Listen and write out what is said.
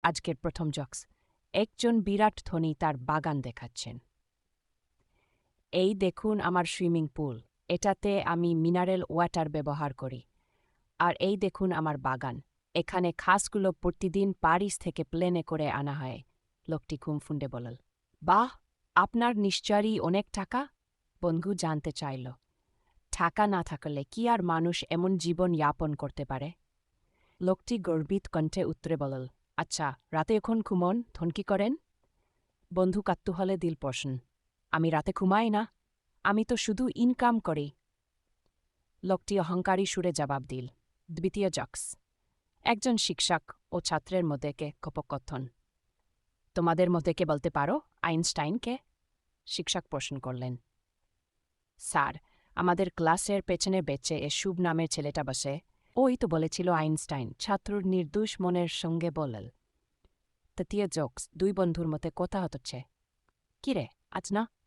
আজকের প্রথম জক্স। একজন বিরাট ধনী তার বাগান দেখাচ্ছেন। এই দেখুন আমার সুইমিং পুল, এটাতে আমি মিনারেল ওয়াটার ব্যবহার করি। আর এই দেখুন আমার বাগান, এখানে ঘাসগুলো প্রতিদিন প্যারিস থেকে প্লেনে করে আনা হয়। লোকটি ফুঁসে বলল, বাহ, আপনার নিশ্চয়ই অনেক টাকা? বন্ধু জানতে চাইল, টাকা না থাকলে কি আর মানুষ এমন জীবন যাপন করতে পারে? লোকটি গর্বিত কণ্ঠে উত্তরে বলল, আচ্ছা, রাতে এখন ঘুমন, ধন কি করেন? বন্ধু কাত্তুহলে দিল প্রশ্ন, আমি রাতে ঘুমাই না, আমি তো শুধু ইনকাম করি। লোকটি অহংকারী সুরে জবাব দিল, দ্বিতীয় জক্স। একজন শিক্ষক ও ছাত্রের মধ্যে কথোপকথন। তোমাদের মধ্যে কে বলতে পারো আইনস্টাইনকে? শিক্ষক প্রশ্ন করলেন। স্যার, আমাদের ক্লাসের পেছনে বেচে এ শুভ নামের ছেলেটা বসে, ওই তো বলেছিল আইনস্টাইন, ছাত্রর নির্দোষ মনের সঙ্গে বলল। তৃতীয় জোকস, দুই বন্ধুর মধ্যে কথা হচ্ছে। কিরে, আজ না